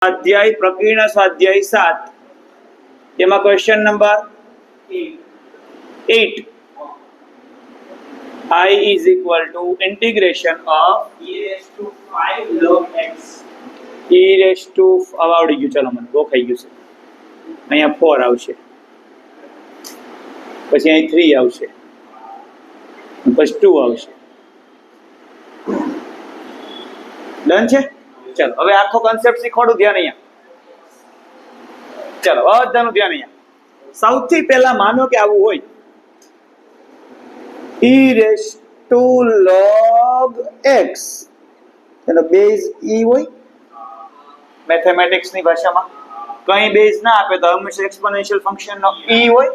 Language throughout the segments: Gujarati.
અધ્યાય પ્રકીર્ણ સ્વાધ્યાય 7 એમાં question number 8 I is equal to integration of e raised to 5 log x e raised to આવડી ગયું. ચલો મને ગોખાઈ ગયું છે. અહીંયા 4 આવશે, પછી અહીં 3 આવશે, પછી 2 આવશે. ડન છે. ચલો હવે આખો કોન્સેપ્ટ શીખવાડું. ધ્યાન અહીંયા. ચલો બધાનું ધ્યાન અહીંયા. સૌથી પહેલા માનો કે આવું હોય e raised to log x, એનો બેઝ e હોય. મેથેમેટિક્સ ની ભાષામાં કઈ બેઝ ના આપે તો હંમેશા એક્સપોનેન્શિયલ ફંક્શન નો e હોય,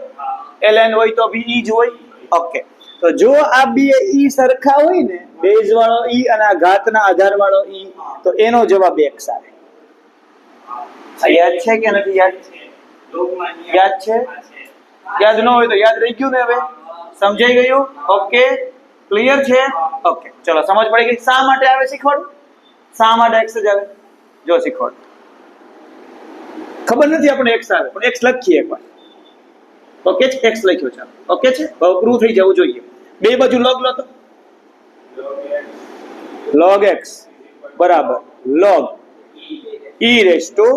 ln હોય તો બી e જ હોય. ઓકે, તો જો આ બે e સરખા હોય ને, બેઝ વાળો e અને આ ઘાતના આધાર વાળો e, તો એનો જવાબ x આવે. યાદ છે કે નથી યાદ? યાદ છે? યાદ ન હોય તો યાદ રહી ગયું ને? હવે સમજાઈ ગયું? ઓકે, ક્લિયર છે? ઓકે, ચલો સમજ પડી ગઈ. શા માટે આવે શીખવાડું. શા માટે x જ આવે જો શીખવાડું. ખબર નથી આપણે x આવે, પણ x લખીએ એકવાર. ઓકે છે, x લખ્યો છે. ઓકે છે, હવે પ્રૂવ થઈ જવું જોઈએ. બે બાજુ log લો તો log x બરાબર log e raised to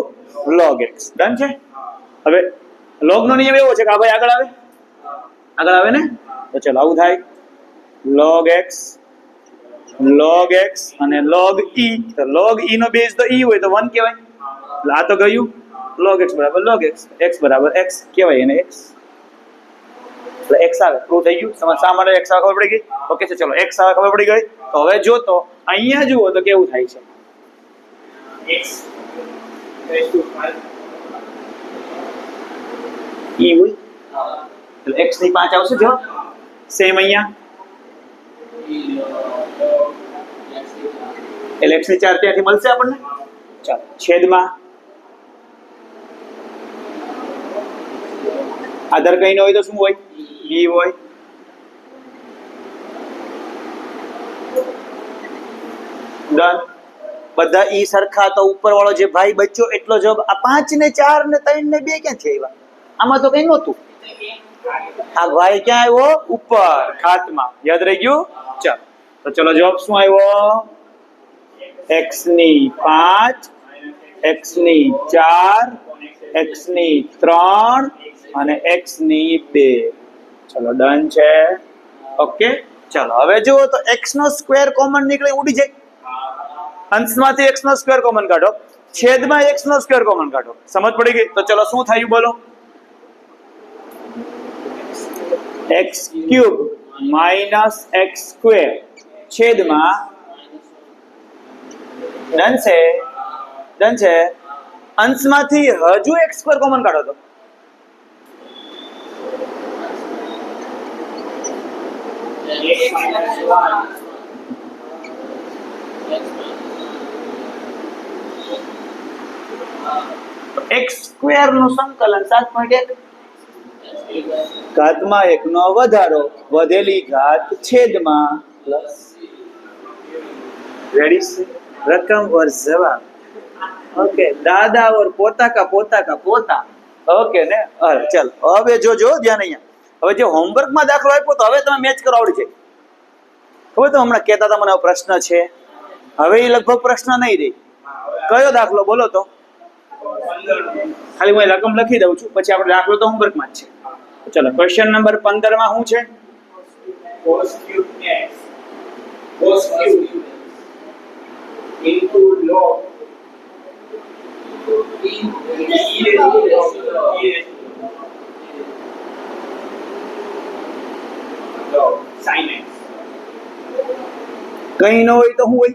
log x. Done છે. હવે log નો નિયમ એવો છે કે આ ભાઈ આગળ આવે ને, તો ચલો આવું થાય log x અને log e. તો log e નો બેઝ તો e હોય તો 1 કહેવાય. એટલે આ તો ગયું log x બરાબર log x, x બરાબર x કહેવાય એને x. એટલે x આવે. પ્રૂવ થઈ ગયું. શા માટે x આવે ખબર પડી ગઈ? ઓકે છે, ચલો x આવે ખબર પડી ગઈ. તો હવે જો તો અહીંયા જુઓ તો કેવું થાય છે. x raised to 5 e હોય એટલે x ની 5 આવશે. જો સેમ અહીંયા એટલે x ની 4 ત્યાંથી મળશે આપણને. ચાલો છેદમાં આધાર કઈ ન હોય તો શું હોય? e હોય. ડન. બધા e સરખા તો ઉપર વાળો જે ભાઈ બચ્યો એટલો જવાબ. આ 5 ને 4 ને 3 ને 2 ક્યાં છે આવ્યા? આમાં તો કઈ નહોતું. આ ભાઈ ક્યાં આવ્યો? ઉપર ખાતમાં. યાદ રહી ગયું? ચાલો તો ચલો જવાબ શું આવ્યો? x ની 5, x ની 4, x ની 3 અને x ની 2. ચલો ડન છે. ઓકે, ચલો હવે જુઓ તો x નો સ્ક્વેર કોમન નીકળે ઉડી જાય. અંશમાંથી x નો સ્ક્વેર કોમન કાઢો, છેદમાં x નો સ્ક્વેર કોમન કાઢો. સમજ પડી ગઈ? તો ચલો શું થયું બોલો? x cube minus x square છેદમાં ડન છે. અંશમાંથી હજુ x સ્ક્વેર કોમન કાઢો તો x સ્ક્વેર નું સંકલન 7.1 ઘાતમાં 1 નો વધારો વધેલી ઘાત છેદમાં પ્લસ. રેડી છે? રકમ ઓર જવાબ. ઓકે, દાદા ઓર પોતા કા પોતા. ઓકે ને? ચલ હવે જો ધ્યાન અહીંયા. હવે જે હોમવર્ક માં દાખલો આપ્યો તો હવે તમે મેચ કરો આવડી જાય. ખબર તો હમણાં કહેતા હતા મને પ્રશ્ન છે, હવે એ લગભગ પ્રશ્ન નહીં રહે. કયો દાખલો બોલો તો? ખાલી હું રકમ લખી દઉં છું, પછી આપણે દાખલો તો હોમવર્ક માં જ છે. ચલો ક્વેશ્ચન નંબર 15 માં શું છે? cos cube x cos cube into log sin x. કઈ ન હોય તો શું હોય?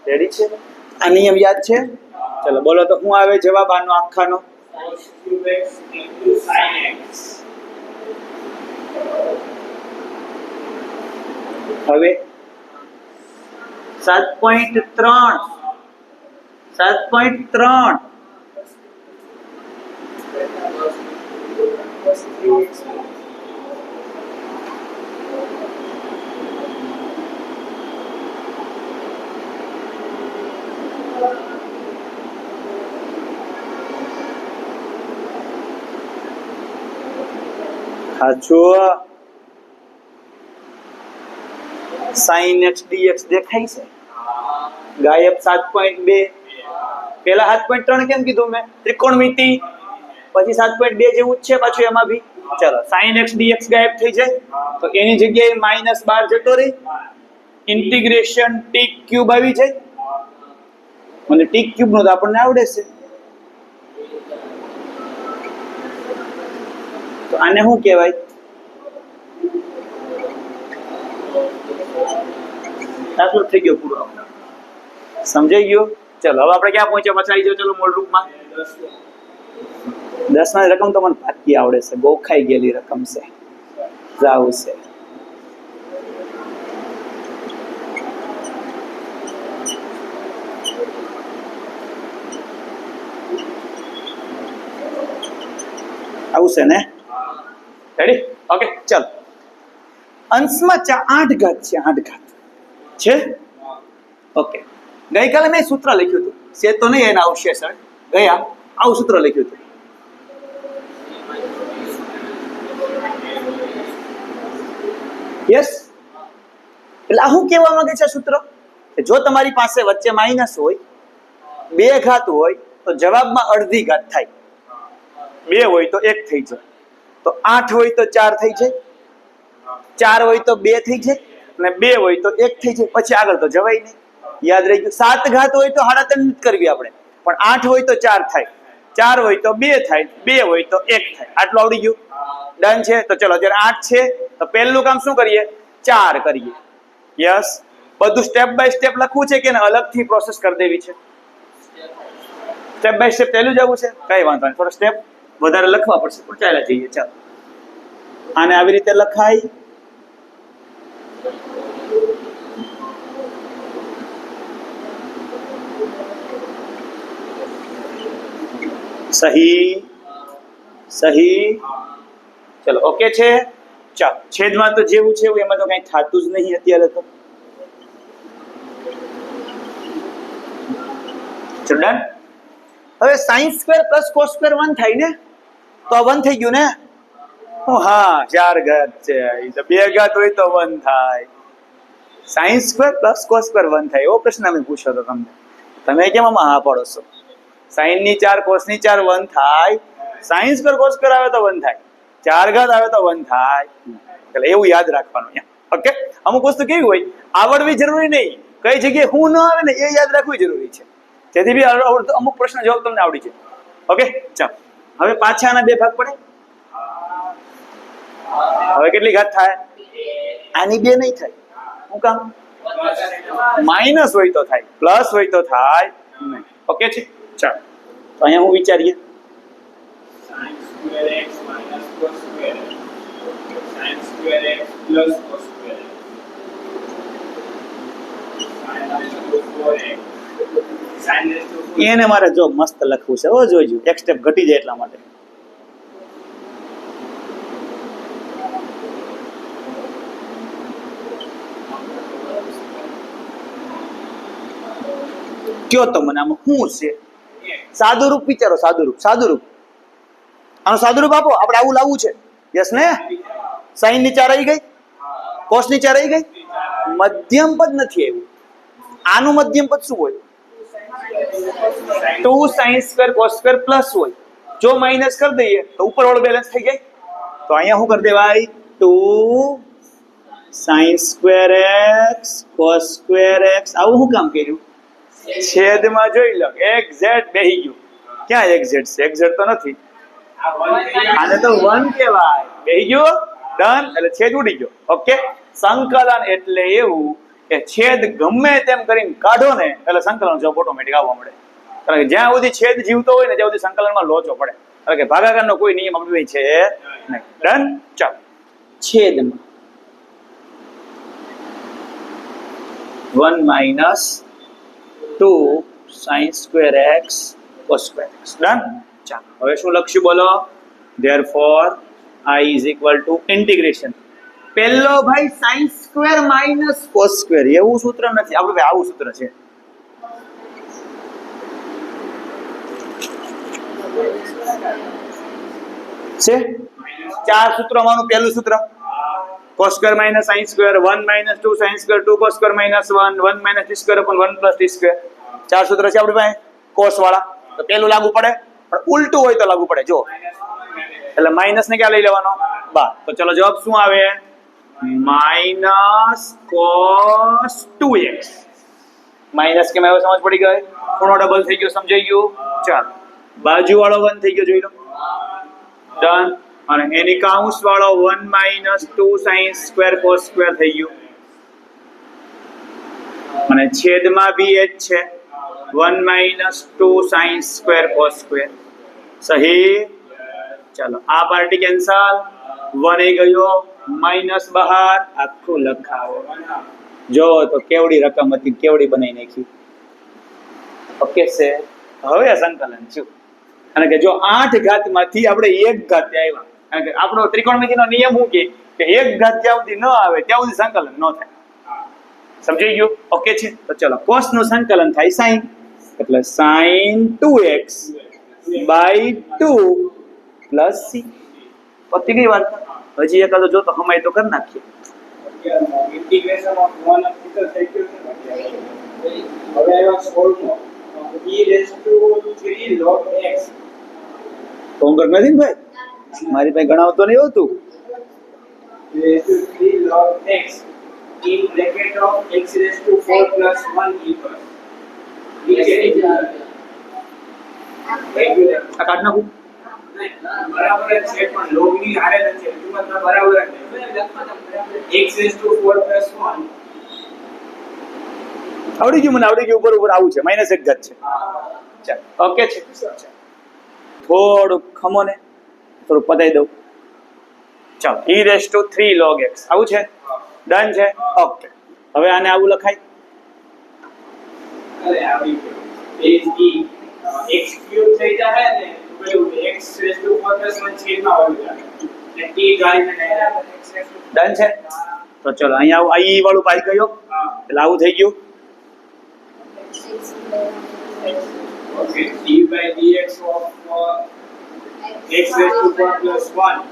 રેડી છે? આ નિયમ યાદ છે? ચલો બોલો તો શું આવે જવાબ આનો આખાનો? cos cube x into sin x. હવે 7.3 7.3 સાચું. sin x dx દેખાય છે? ગાયબ 7.2. પેલા 7.3 કેમ કીધું મેં? ત્રિકોણમિતિ. પછી 7.2 જેવું જ છે પાછું એમાં બી. ચલો sin x dx ગાયબ થઈ જાય તો એની જગ્યાએ -12 જતો રહી. ઇન્ટિગ્રેશન ટી ક્યુબ આવી જાય. મને ટી ક્યુબ નો તો આપણને આવડે છે. તો આને શું કહેવાય? દાખલો થઈ ગયો પૂરો. સમજાઈ ગયો? ચલો હવે આપણે ક્યાં પહોંચ્યા? પાછા આવી જાઓ. ચલો મૂળ રૂપમાં 10 ની રકમ તો મને પાકી આવડે છે. ગોખાઈ ગયેલી રકમ છે. જાવું છે. આવું છે ને? રેડી? ઓકે ચલ. અંશમાં 8 ઘાત છે. 8 ઘાત છે. ઓકે. ગઈકાલે મેં સૂત્ર લખ્યું હતું. છે તો નહીં એના આવશે સર. ગયા આવું સૂત્ર લખ્યું હતું. યસ. એટલે આ શું કહેવા માંગે છે સૂત્ર? કે જો તમારી પાસે વચ્ચે માઇનસ હોય, 2 ઘાત હોય તો જવાબમાં અડધી ઘાત થાય. 2 હોય તો 1 થઈ જાય. તો 8 હોય તો 4 થઈ જાય. 4 હોય તો 2 થઈ જાય. અને 2 હોય તો 1 થઈ જાય. પછી આગળ તો જવાય નહીં. યાદ રહી ગયું. 7 ઘાત હોય તો 3.5 કરવી આપણે. પણ 8 હોય તો 4 થાય. 4 હોય તો 2 થાય. 2 હોય તો 1 થાય. આટલું આવડી ગયું. ડન છે. તો ચલો અત્યારે 8 છે તો પહેલું કામ શું કરીએ? 4 કરીએ. યસ. બધું સ્ટેપ બાય સ્ટેપ લખવું છે કે અલગથી પ્રોસેસ કરી દેવી છે? સ્ટેપ બાય સ્ટેપ પહેલું જવું છે. કઈ વાંધો નહીં. થોડો સ્ટેપ વધારે લખવા પડશે પણ ચાલ્યા જઈએ. ચાલો આને આવી રીતે લખાય. સહી સહી. ચલો ઓકે છે. ચાલો છેદમાં તો જેવું છે એવું, એમાં તો કઈ થતું જ નહીં અત્યારે તો. ડન. હવે sin² + cos² 1 થાય ને? તો આ 1 થઈ ગયું ને? હા 4 ઘાત છે. તો 2 ઘાત હોય તો 1 થાય. sin² + cos² 1 થાય. એવો પ્રશ્ન અમે પૂછ્યો હતો તમને. તમે કેમ આમાં હા પાડો છો? sin ની 4 cos ની 4 1 થાય. sin² cos² આવે તો 1 થાય. 4 ઘાત આવે તો 1 થાય. એટલે એવું યાદ રાખવાનું. ઓકે. અમુક વસ્તુ કેવી હોય આવડવી જરૂરી નહીં. કઈ જગ્યાએ હું ન આવે ને એ યાદ રાખવું જરૂરી છે. જેથી બી અમુક પ્રશ્ન જવાબ તમને આવડી જાય. ઓકે ચાલો હવે પાછા આના 2 ભાગ પડે. હવે કેટલી ઘાત થાય? આની 2 નહીં થાય. શું કામ? માઇનસ હોય તો થાય, પ્લસ હોય તો થાય નહીં. ઓકે છે. ચાલો તો અહીંયા હું વિચારીએ. એને મારે જો મસ્ત લખવું છે. ઓ જોઈજો એક સ્ટેપ ઘટી જાય એટલા માટે. કયો તો મને આમાં શું છે? સાદું રૂપ વિચારો. સાદું રૂપ. આનું સાદું રૂપ આપો. આપણે આવું લાવવું છે. યસ ને? sin ની 4 આવી ગઈ. cos ની 4 આવી ગઈ. મધ્યમ પદ નથી આવ્યું. આનું મધ્યમ પદ શું હોય? 2 sin² cos² પ્લસ હોય. જો માઇનસ કરી દઈએ તો ઉપર વાળું બેલેન્સ થઈ જાય. તો અહીંયા શું કરી દેવાય? 2 sin² x cos² x. આવું શું કામ કર્યું? છેદમાં જોઈ લો. એક્ઝેક્ટ બેહી ગયું. ક્યાં એક્ઝેક્ટ છે? એક્ઝેક્ટ તો નથી. આને તો 1 કહેવાય. બેહી ગયો. ડન. એટલે છેદ ઉડી ગયો. ઓકે. સંકલન એટલે એવું કે છેદ ગમે તેમ કરીને કાઢો ને એટલે સંકલન જવાબ ઓટોમેટિક આવવા મળે. કારણ કે જ્યાં સુધી છેદ જીવતો હોય ને ત્યાં સુધી સંકલનમાં લોચો પડે. કારણ કે ભાગાકારનો કોઈ નિયમ આપણે છે નહીં. ડન. ચાલો છેદમાં 1 - 2 sin² x cos² x. Done. ચાલો હવે શું લખશું બોલો? Therefore I = integration. પહેલો ભાઈ sin² - cos². એવું સૂત્ર નથી આપણે ભાઈ, આવું સૂત્ર છે. ચાર સૂત્રોમાંનું પહેલું સૂત્ર cos square minus sin square 1 minus 2 sin square 2 cos square minus 1 1 minus t square upon 1 plus t square ચાર સૂત્ર છે આપણી પાસે cos વાળા તો પેલું લાગુ પડે પણ ઉલટું હોય તો લાગુ પડે જો એટલે માઇનસ ને ક્યાં લઈ લેવાનો બાર તો ચલો જવાબ શું આવે માઇનસ cos 2x માઇનસ કેમ આવ્યો સમજ પડી ગઈ ખૂણો ડબલ થઈ ગયો સમજાઈ ગયું ચાલ બાજુ વાળો 1 થઈ ગયો જોઈ લો ડન અને એની કાઉન્સ વાળો 1 minus 2 sin square cos square થઈ ગયું અને છેદમાં બી એ જ છે 1 minus 2 sin square cos square સહી ચાલો આ પાર્ટી કેન્સલ 1 એ ગયો માઇનસ બહાર આખું લખાવો જો તો કેવડી રકમ હતી કેવડી બનાવી નાખી ઓકે છે હવે સંકલન છું અને કે જો 8 ઘાતમાંથી આપણે 1 ઘાત આવ્યા કારણ કે આપણો ત્રિકોણમિતિનો નિયમ શું કે 1 ઘાત જ્યાં સુધી ન આવે ત્યાં સુધી સંકલન ન થાય સમજાઈ ગયું ઓકે છે તો ચલો cos નું સંકલન થાય sin એટલે sin 2x by 2 plus c પતી ગઈ વાત હજી એકાદો જો તો હમાય તો કરી નાખીએ ઇન્ટિગ્રેશન ઓફ 1 અપ ટુ થઈ ગયું છે હવે આવ્યા સોલ્વ નો e raised to 3 log x homework નથી ને ભાઈ મારી પાસે ગણાવતો નહીં હોતું raised to 3 log x in bracket of x raised to 4 plus 1 equals આ કાઢ નાખું બરાબર જ છે પણ log ની હારે નથી કિંમતમાં બરાબર જ છે x raised to 4 plus 1 આવડી ગયું મને આવડી ગયું ઉપર ઉપર આવું છે માઇનસ 1 ઘાત છે ચાલ ઓકે છે થોડું ખમો ને થોડું પતાઈ દઉં ચાલો e raised to 3 log x આવું છે ડન છે ઓકે હવે આને આવું લખાય અરે આવી ગયું x ક્યુબ થઈ જાય ને પેલું x raised to 4 plus 1 છેદમાં આવી જાય એટલે t ગાળીને x raised to done છે તો ચલો અહીંયા આવું i વાળું પાઈ ગયો એટલે આવું થઈ ગયું okay d by dx of x raised to 4 plus 1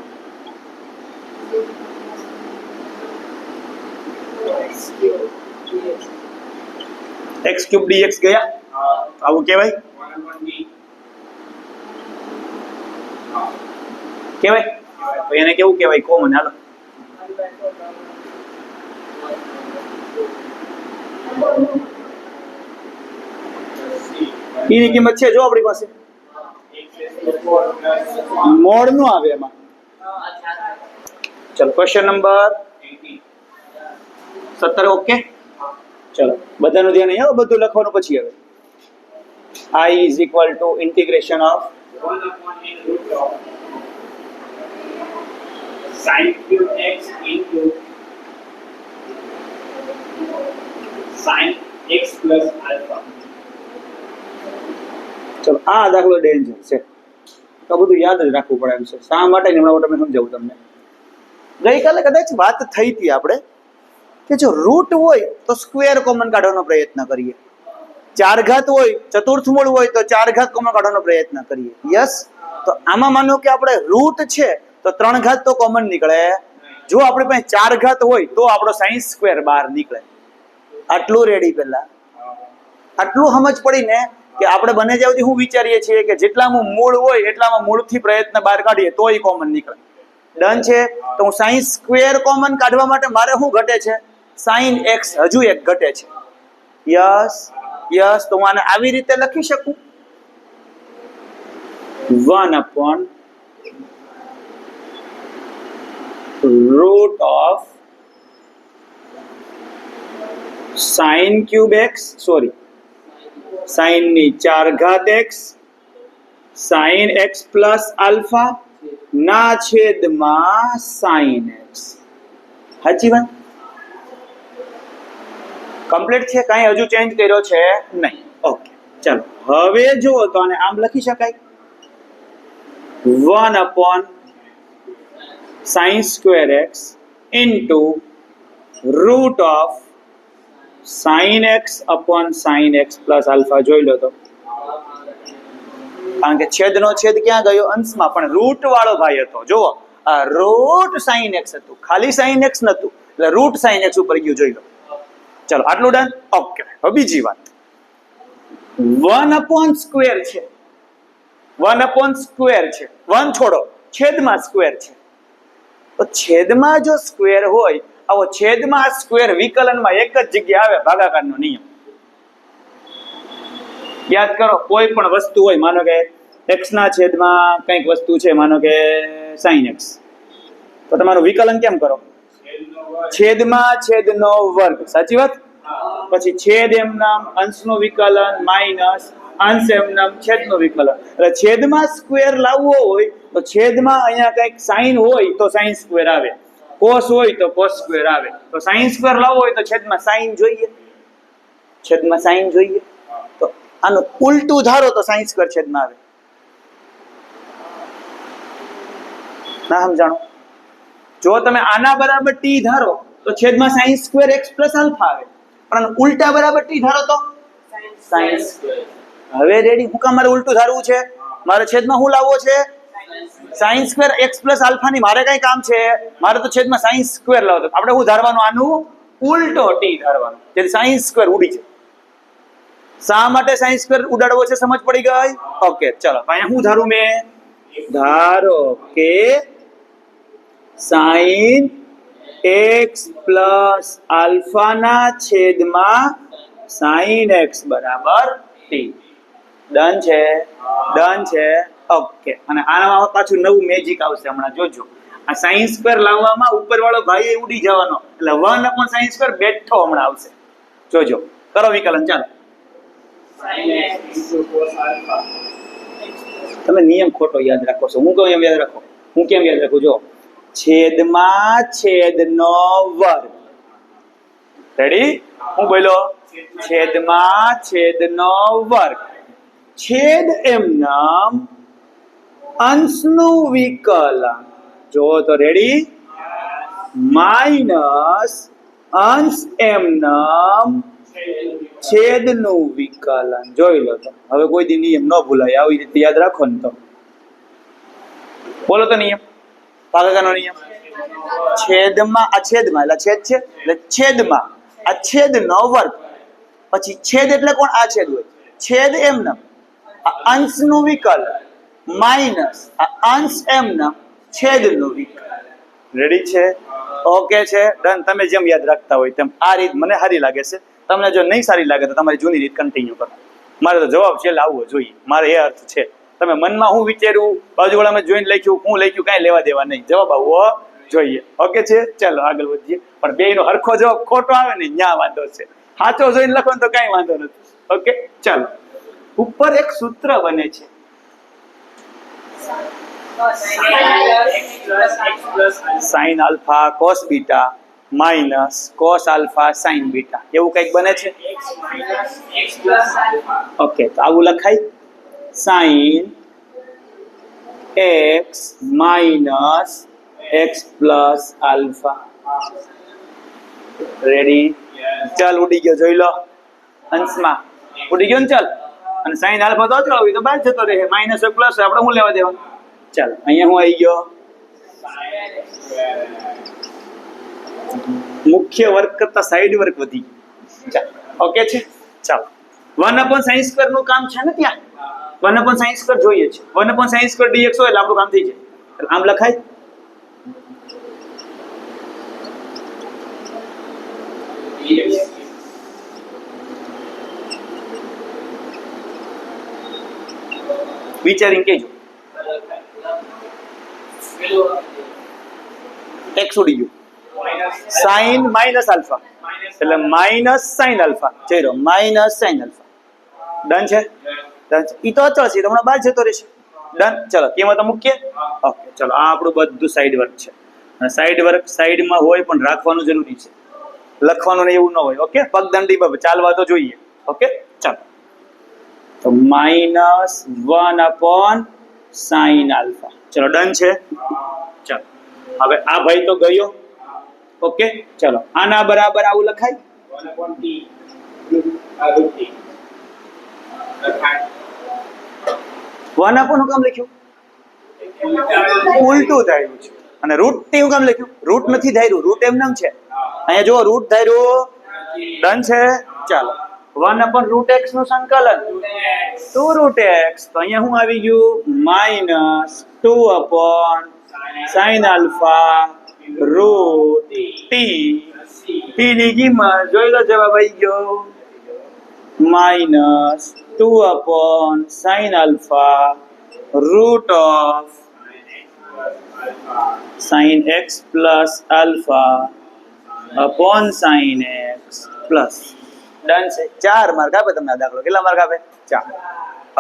x cube dx ગયા આવું કહેવાય કહેવાય તો એને કેવું કહેવાય કોમન હાલો એની કિંમત છે જો આપણી પાસે મોડ નો આવે એમાં ચલો ક્વેશ્ચન નંબર 17 ઓકે ચલો બધાનું ધ્યાન અહીંયા બધું લખવાનું પછી હવે I is equal to integration of 1 upon n root of sin cube x into sin x plus alpha ચલો આ દાખલો ડેન્જર છે તો બધું યાદ જ રાખવું પડે એમ છે શા માટે હમણાં માટે મેં સમજાવું તમને ગઈકાલે કદાચ વાત થઈ હતી આપણે કે જો રૂટ હોય તો સ્ક્વેર કોમન કાઢવાનો પ્રયત્ન કરીએ ચાર ઘાત હોય ચતુર્થ મૂળ હોય તો ચાર ઘાત કોમન કાઢવાનો પ્રયત્ન કરીએ યસ તો આમાં માનો કે આપણે રૂટ છે તો 3 ઘાત તો કોમન નીકળે જો આપણી પાસે 4 ઘાત હોય તો આપણો sin સ્ક્વેર બહાર નીકળે આટલું રેડી પહેલા આટલું સમજ પડીને કે આપણે બને જ્યાં સુધી હું વિચારીએ છીએ કે જેટલામાં મૂળ હોય એટલામાં મૂળથી પ્રયત્ન બહાર કાઢીએ તોય કોમન નીકળે ડન છે તો હું sin સ્ક્વેર કોમન કાઢવા માટે મારે શું ઘટે છે sin x હજુ એક ઘટે છે યસ યસ તો હું આને આવી રીતે લખી શકું 1 upon root of sin cube x sorry sin ની 4 ઘાત x sin x plus alpha ના છેદમાં sin x સાચી વાત કમ્પ્લીટ છે કાંઈ હજુ ચેન્જ કર્યો છે નહીં ઓકે ચાલો હવે જુઓ તો આને આમ લખી શકાય 1 upon sin square x into root of sin x upon sin x plus alpha જોઈ લો તો કારણ કે છેદનો છેદ ક્યાં ગયો અંશમાં પણ રૂટ વાળો ભાઈ હતો જુઓ આ રૂટ સાઇન એક્સ હતું, ખાલી સાઇન એક્સ નતું, એટલે રૂટ સાઇન એક્સ ઉપર ગયું, જોઈ લો. ચલો આટલું ડન. ઓકે, હવે બીજી વાત, 1 સ્ક્વેર છે, 1 સ્ક્વેર છે, 1 છોડો, છેદમાં સ્ક્વેર છે. તો છેદમાં જો સ્ક્વેર હોય, આવો છેદમાં સ્ક્વેર વિકલનમાં એક જ જગ્યાએ આવે, ભાગાકારનો નિયમ. યાદ કરો, કોઈ પણ વસ્તુ હોય, માનો કે x ના છેદમાં કંઈક વસ્તુ છે, માનો કે sin x, તો તમારું વિકલન કેમ કરો? છેદમાં છેદનો વર્ગ, સાચી વાત. પછી છેદ એમ નામ અંશનું વિકલન માઇનસ અંશ એમ નામ છેદનું વિકલન. એટલે છેદમાં સ્ક્વેર લાવવો હોય તો છેદમાં અહીંયા કંઈક સાઇન હોય તો સાઇન સ્ક્વેર આવે, કોસ હોય તો કોસ સ્ક્વેર આવે. તો સાઇન સ્ક્વેર લાવવો હોય તો છેદમાં સાઇન જોઈએ, છેદમાં સાઇન જોઈએ. તો આનું ઉલટું ધારો તો સાઇન સ્ક્વેર છેદમાં આવે. ના સમજાણો? જો તમે આના બરાબર ટી ધારો તો છેદમાં sine square x plus alpha આવે, પણ ઉલટા બરાબર ટી ધારો તો સાઇન સ્ક્વેર. હવે રેડી? હું કામ મારે ઉલટું ધારવું છે? મારે છેદમાં શું લાવવો છે? Sine square x plus alpha ની મારે કઈ કામ છે? મારે તો છેદમાં સાઇન સ્ક્વેર લાવતો. આપણે શું ધારવાનું? આનું ઉલટો ટી ધારવાનો, જેથી સાઇન સ્ક્વેર ઉડી જાય. શા માટે સાઇન સ્ક્વેર ઉડાડવો છે? સમજ પડી ગઈ? ઓકે, ચલો અહીંયા હું ધારું? મેં ધારો કે સાઇન એક્સ પ્લસ આલ્ફા ના છેદમાં સાઇન એક્સ બરાબર ટી. ડન છે? ડન છે. ઓકે, અને આમાં પાછું નવું મેજિક આવશે હમણાં, જોજો. આ સાઇન સ્ક્વેર લાવવામાં ઉપર વાળો ભાઈ ઉડી જવાનો, એટલે 1/sin સ્ક્વેર બેઠો હમણાં આવશે, જોજો. કરો વિકલન, ચાલો. તમે નિયમ ખોટો યાદ રાખો છો. હું કેમ યાદ રાખો? હું કેમ યાદ રાખું? જો, છેદમાં છેદનો વર્ગ. રેડી? હું બોલ્યો? છેદમાં છેદનો વર્ગ, છેદ એમ નામ અંશનું વિકલન. જો તો રેડી? માઇનસ અંશ એમ નામ છેદનું વિકલન. જોઈ લો. તો હવે કોઈ દી નિયમ ન ભૂલાય, આવી રીતે યાદ રાખો ને તો. બોલો તો નિયમ, ભાગાકારનો નિયમ. છેદમાં, આ છેદમાં એટલે છેદ છે, એટલે છેદમાં આ છેદનો વર્ગ, પછી છેદ એટલે કોણ? આ છેદ હોય, છેદ એમ નામ આ અંશનું વિકલન માઇનસ આ અંશ એમ નામ છેદનું વિકલન. રેડી છે? ઓકે છે, ડન. તમે જેમ યાદ રાખતા હોય તેમ. આ રીત મને સારી લાગે છે. તમને જો નહીં સારી લાગે તો તમારી જૂની રીત કન્ટિન્યુ કરો. મારે તો જવાબ છે લાવવો જોઈએ, મારે એ અર્થ છે. તમે મનમાં હું વિચાર્યું, બાજુવાળામાં જોઈને લખ્યું, હું લખ્યું, કાંઈ લેવા દેવા નહીં, જવાબ આવવો જોઈએ. ઓકે છે? ચાલો આગળ વધીએ. પણ બેયનો હરખો જવાબ ખોટો આવે ને ન્યા વાંધો છે. સાચો જોઈને લખો ને તો કાંઈ વાંધો નથી. ઓકે, ચાલો. ઉપર એક સૂત્ર બને છે, sine alpha cos beta minus cos alpha sign beta, એવું કંઈક બને છે. ઓકે, તો આવું લખાય, sine x minus x plus alpha. Ready? ચાલ, ઉડી ગયો, જોઈ લો. અંશમાં ઉડી ગયો ને? ચાલ. અને સાઇન આલ્ફા તો અચળ હોય તો બહાર જતો રહે, માઇનસ પ્લસ આપણે શું લેવા દેવાનું? ચાલો, અહીંયા હું આવી ગયો, મુખ્ય વર્ગ કરતા સાઈડ વર્ગ વધી. ચાલો, ઓકે છે? ચાલો, 1/sin સ્ક્વેર નું કામ છે ને ત્યાં. 1/sin સ્ક્વેર જોઈએ છે. 1/sin સ્ક્વેર dx હોય એટલે આપણું કામ થઈ જાય. આમ લખાય. વિચારીને કહેજો. x ઉડી ગયું, સાઇન માઇનસ આલ્ફા એટલે માઇનસ સાઇન આલ્ફા. ચલો, માઇનસ સાઇન આલ્ફા. ડન છે? ડન છે. ઈ તો અચળ છે, હમણાં બહાર જતો રહેશે. ડન. ચલો, કેમાં તો મૂકીએ. ઓકે, ચલો. આ આપણું બધું સાઈડ વર્ક છે, અને સાઈડ વર્ક સાઈડમાં હોય પણ રાખવાનું જરૂરી છે, લખવાનું ને એવું ન હોય. ઓકે, પગદંડી બાબત ચાલવા તો જોઈએ. ઓકે, ચાલો. તો માઇનસ 1/sin આલ્ફા. ચલો, ડન છે? ચાલો, હવે આ ભાઈ તો ગયો. ઓકે, ચલો, આના બરાબર આવું લખાય. 1 નું કામ લખ્યું, ઉલટું થયું છે. અને રૂટ ટી હું કામ લખ્યું? રૂટ નથી ધાર્યું, રૂટ એમ નામ છે. અહીંયા જુઓ રૂટ ધાર્યું. ડન છે. ચાલો 1/√x નું સંકલન 2√x. તો અહીંયા શું આવી ગયું? -2/sin alpha route T. T ની કિંમત જોઈ લો, જવાબ આવી ગયો -2/sin alpha root of sin x plus alpha upon sin x plus. Done છે. 4 માર્ક આપે તમને આ દાખલો. કેટલા માર્ક આપે? 4.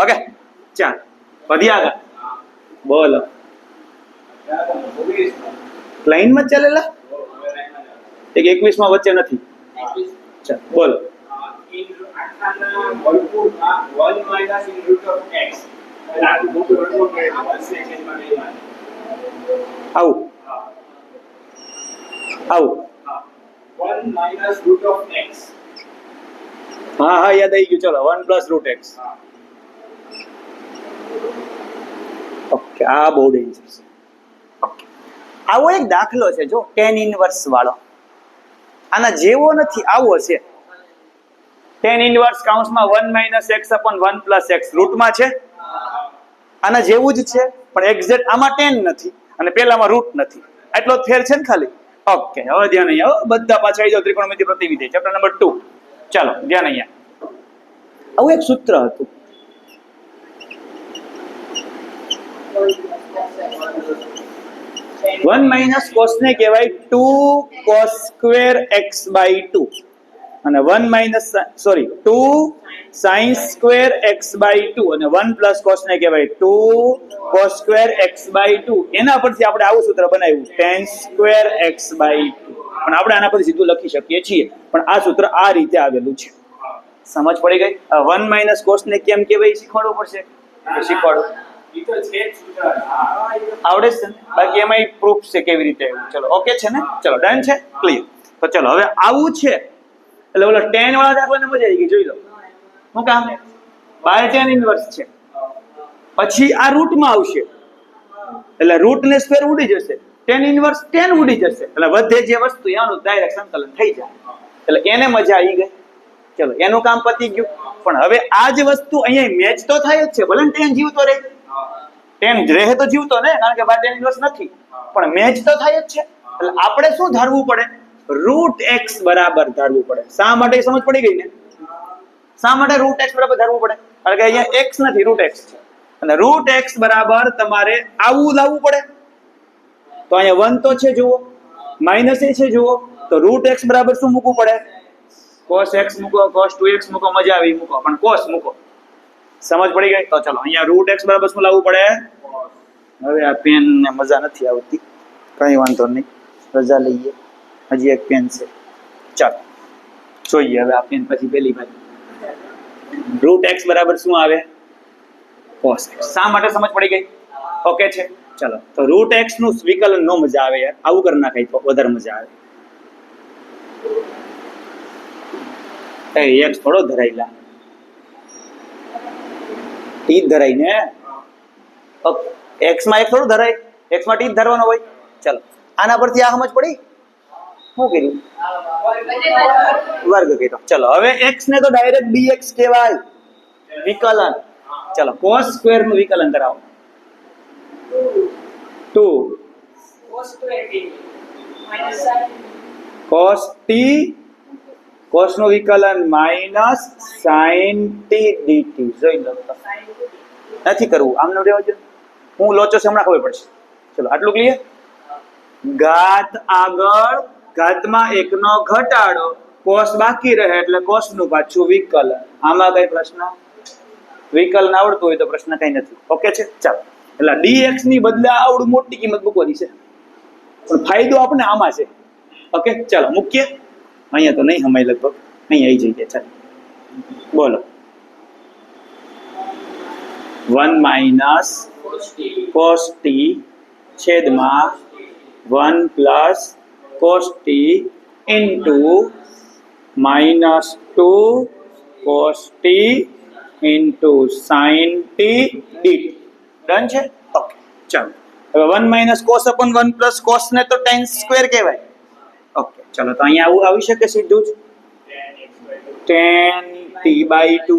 ઓકે 4. વધી આગળ બોલો. લાઈન માં ચાલેલા એક 21 માં વચ્ચે નથી. ચાલ બોલો. આવું આવું. 1 minus root of x. હા હા યાદ આવી ગયું. ચલો 1+√x. ઓકે આ બહુ ડેન્જર છે. ઓકે આવો એક દાખલો છે જો tan ઇન્વર્સ વાળો. આના જેવો નથી, આવો છે. tan ઇન્વર્સ કાઉન્સમાં 1 - x/1 + x રૂટમાં છે. આના જેવું જ છે પણ એક્ઝેક્ટ આમાં tan નથી અને પેલામાં રૂટ નથી. એટલો જ ફેર છે ને ખાલી. ઓકે હવે ધ્યાન અહીંયા આવો. બધા પાછા આવી જાઓ. ત્રિકોણમિતિ પ્રતિવિધિ ચેપ્ટર નંબર 2. ચાલો ધ્યાન અહીંયા. આવું એક સૂત્ર હતું. વન માઇનસ કોસ ને કહેવાય 2 cos square x/2 અને 2 sin square x/2 અને 1 + cos ને કહેવાય 2 cos square x/2. એના પરથી આપણે આવું સૂત્ર બનાવ્યું tan square x/2. પણ આપણે આના પરથી સીધું લખી શકીએ છીએ, પણ આ સૂત્ર આ રીતે આવેલું છે. સમજ પડી ગઈ? 1 - cos ને કેમ કહેવાય શીખવાડવું પડશે. શીખવાડો. ઈ તો છે જ સૂત્ર. હા આવડે છે ને? બાકી એમાં પ્રૂફ છે કેવી રીતે આવ્યું. ચલો ઓકે છે ને? ચલો ડન છે, ક્લિયર. તો ચલો હવે આવું છે એટલે ઓલો tan વાળા દાખલાને મજા આવી ગઈ. જોઈ લો શું કામ બાય tan ઇન્વર્સ છે. પછી આ રૂટમાં આવશે એટલે રૂટ ને સ્ક્વેર ઉડી જશે, tan ઇન્વર્સ tan ઉડી જશે એટલે વધે જે વસ્તુ એનું ડાયરેક્ટ સંકલન થઈ જાય. એટલે એને મજા આવી ગઈ. ચલો એનું કામ પતી ગયું. પણ હવે આ જ વસ્તુ અહીંયા મેચ તો થાય જ છે. ભલે ને tan જીવતો રહે, tan રહે તો જીવતો ને, કારણ કે બાય tan ઇન્વર્સ નથી, પણ મેચ તો થાય જ છે. એટલે આપણે શું ધારવું પડે? √x બરાબર ધારવું પડે. શા માટે? સમજ પડી ગઈ ને? શા માટે √x બરાબર ધારવું પડે? કારણ કે અહીંયા x નથી, √x છે અને √x બરાબર તમારે આવું લાવવું પડે. તો અહીંયા 1 તો છે જુઓ, માઇનસ એ છે જુઓ, તો √x બરાબર શું મૂકવું પડે? cos x મૂકો, cos 2x મૂકો, મજા આવી મૂકો, પણ cos મૂકો. સમજ પડી ગઈ? તો ચલો અહીંયા √x બરાબર શું લાવવું પડે? હવે આ પેન ને મજા નથી આવતી, કઈ વાંધો નહીં, રજા લઈએ. હજી એક પેન છે. ચાલો જોઈએ હવે આ પેન પછી પેલી બાજુ. √x બરાબર શું આવે? cos x. શા માટે? સમજ પડી ગઈ? ઓકે છે. ચલો તો √x નું વિકલન નો મજા આવે યાર, આવું કરી નાખાય તો વધારે મજા આવે. x થોડો ધરાયેલા, ટી ધરાય ને. x માં એક થોડું ધરાય, x માં ટી ધરવાનો હોય. ચલો આના પરથી આ સમજ પડી? શું કર્યું? વર્ગ કર્યો. ચલો હવે x ને તો ડાયરેક્ટ dx કહેવાય, વિકલન. ચલો cos સ્ક્વેર નું વિકલન કરાવો. 2 cos t, cos નું વિકલન માઇનસ sin t dt. જોઈ લો, નથી કરવું, આમને રહેવા દો. હું લોચો છે હમણાં ખબર પડશે. ચલો આટલું ક્લિયર. ઘાત આગળ, ઘાતમાં એકનો ઘટાડો, cos બાકી રહે એટલે cos નું પાછું વિકલન. આમાં કઈ પ્રશ્ન? વિકલન આવડતું હોય તો પ્રશ્ન કઈ નથી. ઓકે છે. ચાલો એટલે dx ની બદલે આવડું મોટી કિંમત મૂકવાની છે, પણ ફાયદો આપણે આમાં છે. ઓકે ચાલો મૂકીએ. અહીંયા તો નહીં હમાય લગભગ, અહીંયા આવી જઈએ. ચાલો બોલો. 1 - cos t છેદમાં 1 + cos t into -2 cos t into sin t dt. Done છે? ઓકે ચાલો હવે 1 minus cos upon 1 plus cos ને તો tan સ્ક્વેર કહેવાય. ઓકે ચલો તો અહીંયા આવું આવી શકે સીધું જ tan t બાય 2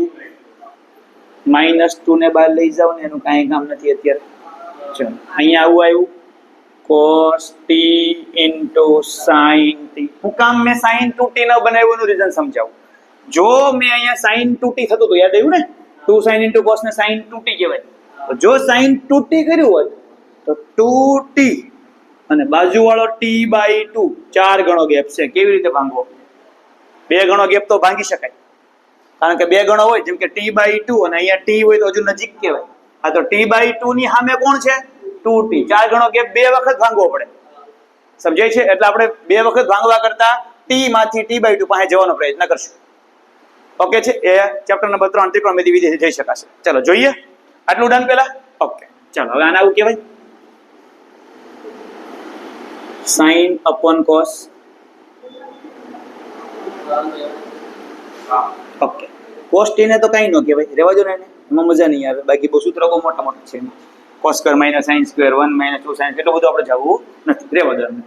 -2 ને બહાર લઈ જાવ ને એનું કાંઈ કામ નથી અત્યારે. ચલો અહીંયા આવું આવ્યું cos t into sin t. હું કામ મેં sin 2t ન બનાવ્યું એનું રીઝન સમજાવું. જો મેં અહીંયા sin 2t થતું હતું યાદ આવ્યું ને 2 sin into cos ને sin 2t કહેવાય. તો જો sin 2t કર્યું હોત તો 2t અને બાજુવાળો t બાય 2 4 ગણો ગેપ છે. કેવી રીતે ભાંગવો? 2 ગણો ગેપ તો ભાંગી શકાય કારણ કે 2 ગણો હોય જેમ કે t બાય 2 અને અહીંયા t હોય તો હજુ નજીક કહેવાય. આ તો t બાય 2 ની સામે કોણ છે 2t. 4 ગણો ગેપ 2 વખત ભાંગવો પડે. સમજાય છે? એટલે આપણે 2 વખત ભાંગવા કરતા t માંથી t બાય 2 પાસે જવાનો પ્રયત્ન કરશું. ઓકે છે? એ ચેપ્ટર નંબર 3 ત્રિકોણમિતિ વિધિ જઈ શકાશે. ચલો જોઈએ આટલું ડન પેલા. ઓકે ચલો હવે આને આવું કહેવાય sin upon cos. Okay cos t ને તો કાંઈ ન કહેવાય, રહેવા દો ને એને, એમાં મજા નહીં આવે. બાકી બહુ સૂત્ર બહુ મોટા મોટા છે એમાં. cos square minus sin square 1 minus 2 sin એટલું બધું આપણે જવું નથી, રહેવા દો એને.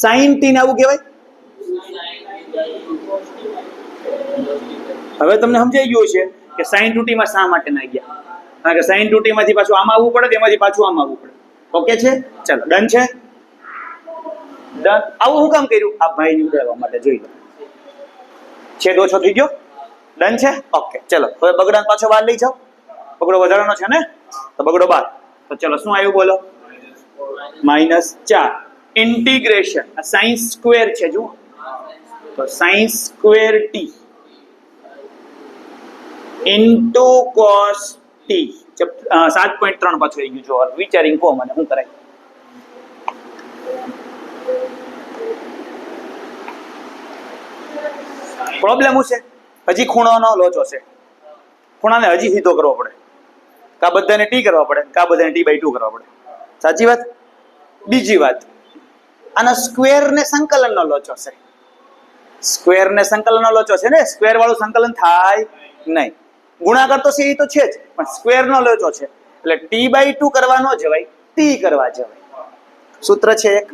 sin t ને આવું કહેવાય. હવે તમને સમજાઈ ગયું છે કે sin 2t માં શા માટે ના ગયા, કારણ કે sin 2t માંથી પાછું આમાં આવવું પડે, તેમાંથી પાછું આમાં આવવું પડે. ઓકે છે? ચલો ડન છે. ડન. આવું હું કામ કર્યું? આ ભાઈ ને ઉડાડવા માટે. જોઈ લો છેદ ઓછો થઈ ગયો. ડન છે. ઓકે ચલો હવે બગડાને પાછો બહાર લઈ જાઓ. બગડો વધારાનો છે ને તો બગડો બહાર. તો ચલો શું આવ્યું બોલો? -4 ઇન્ટિગ્રેશન આ sin સ્ક્વેર છે જુઓ તો sin square t into cos t. 7.3 પાછું આવી ગયું. જો વિચારીને કહો મને શું કરાય. પ્રોબ્લેમ શું છે? હજી ખૂણાનો લોચો છે. ખૂણાને હજી સીધો કરવો પડે. કા બધાને ટી કરવા પડે, કા બધાને t બાય 2 કરવા પડે. સાચી વાત? બીજી વાત આના સ્ક્વેર ને સંકલનનો લોચો છે. સ્ક્વેર ને સંકલનનો લોચો છે ને. સ્ક્વેર વાળું સંકલન થાય નહીં. ગુણાકાર તો છે એ તો છે જ, પણ સ્ક્વેર નો લોચો છે એટલે t બાય 2 કરવા ન જવાય, t કરવા જવાય. સૂત્ર છે એક.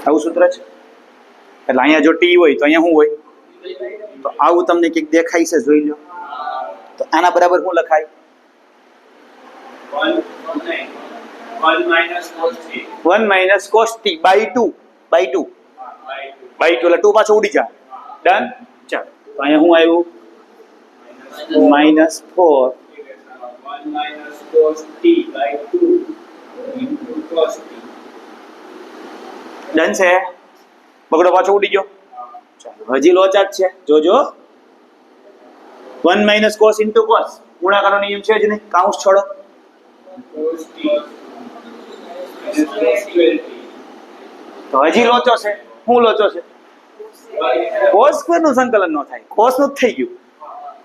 આવું સૂત્ર છે. એટલે અહીંયા જો t હોય તો અહીંયા શું હોય? તો આવું તમને કંઈક દેખાય છે, જોઈ લો. તો આના બરાબર શું લખાય? 1 minus cos t 1 minus cos t by 2 by 2 by 2 એટલે 2 પાછો ઉડી જાય. ડન. ચાલો તો અહીંયા શું આવ્યું? -4 1 minus cos t by 2 into cos t. Done છે. બગડો પાછો ઉડી ગયો. ચાલો હજી લોચા જ છે. જોજો 1 minus cos into cos ગુણાકારનો નિયમ છે જ નહીં. કાઉન્સ છોડો. cos t minus square t તો હજી લોચો છે. શું લોચો છે? cos સ્ક્વેર નું સંકલન ન થાય, cos નું જ થઈ ગયું.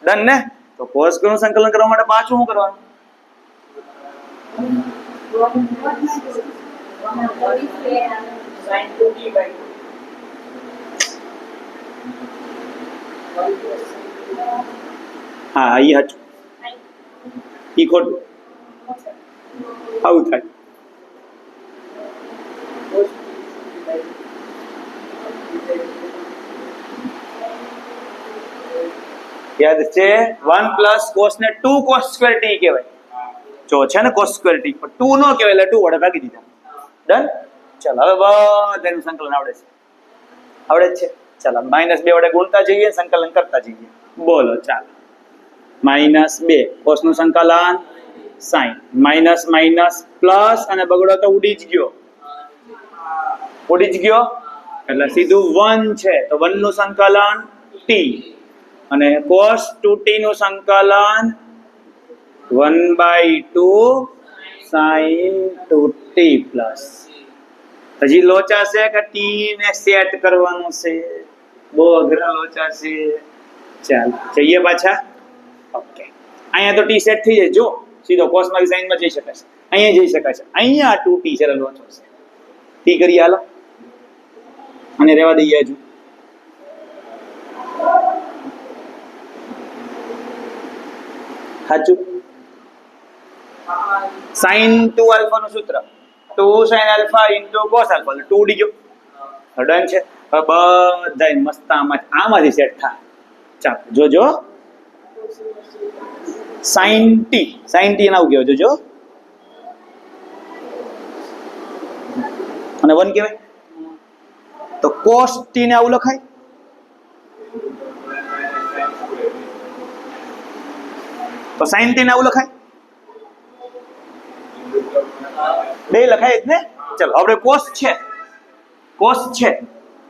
ડન ને? તો cos સ્ક્વેર નું સંકલન કરવા માટે પાછું શું કરવાનું? હા એ હતું ઈ ખોટું. આવું થાય. યાદ છે 1 પ્લસ cos ને 2 cos સ્ક્વેર t કહેવાય. જો છે ને cos સ્ક્વેર t પણ 2 નો કહેવાય એટલે 2 વડે ભાગી દીધા. ડન. ચાલો હવે બધાનું સંકલન આવડે છે. આવડે છે. ચાલો -2 વડે ગુણતા જઈએ, સંકલન કરતા જઈએ. બોલો ચાલો -2 cos નું સંકલન sin માઇનસ માઇનસ પ્લસ અને બગડો તો ઉડી જ ગયો. ઉડી જ ગયો એટલે સીધું 1 છે તો 1 નું સંકલન t અને cos 2t નું સંકલન 1/2 sin 2t પ્લસ. હજી લોચા છે કે t ને સેટ કરવાનું છે? બહુ અઘરા લોચા છે. ચાલો જઈએ પાછા. ઓકે અહીંયા તો t સેટ થઈ જાય. જો સીધો cos માંથી sin માં જઈ શકાય છે. અહીંયા જઈ શકાય છે. અહીંયા 2t છે લોચો છે. t કરી હાલો અને રહેવા દઈએ હજુ. સાચું. sin 2 આલ્ફા નું સૂત્ર 2 sin alpha into cos alpha 2 D ગયો. ડન છે. હવે બધાય મસ્ત આમાંથી સેટ થાય. ચાલો જોજો sin t ના આવું કહેવાય જોજો અને 1 કહેવાય તો cos t ને આવું લખાય. તો sin t ને આવું લખાય. બે લખાય જ ને. ચલો આપણે cos છે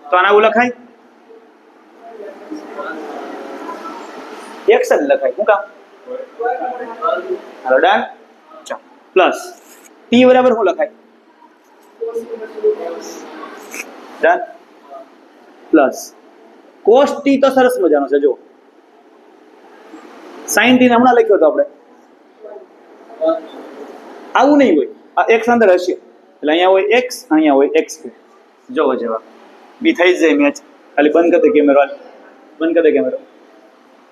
તો આને આવું લખાય. x જ લખાય. શું કામ? હાલો ડન. ચાલો પ્લસ t બરાબર શું લખાય? ડન પ્લસ cos t તો સરસ મજાનો છે જો. sin t ને હમણાં લખ્યો તો આપણે આવું નહીં હોય. આ x અંદર હશે એટલે અહીંયા હોય x અહીંયા હોય x. જોવો જવાબ બી થઈ જ જાય મેચ. ખાલી બંધ કરી દે કેમેરો. બંધ કરી દે કેમેરો.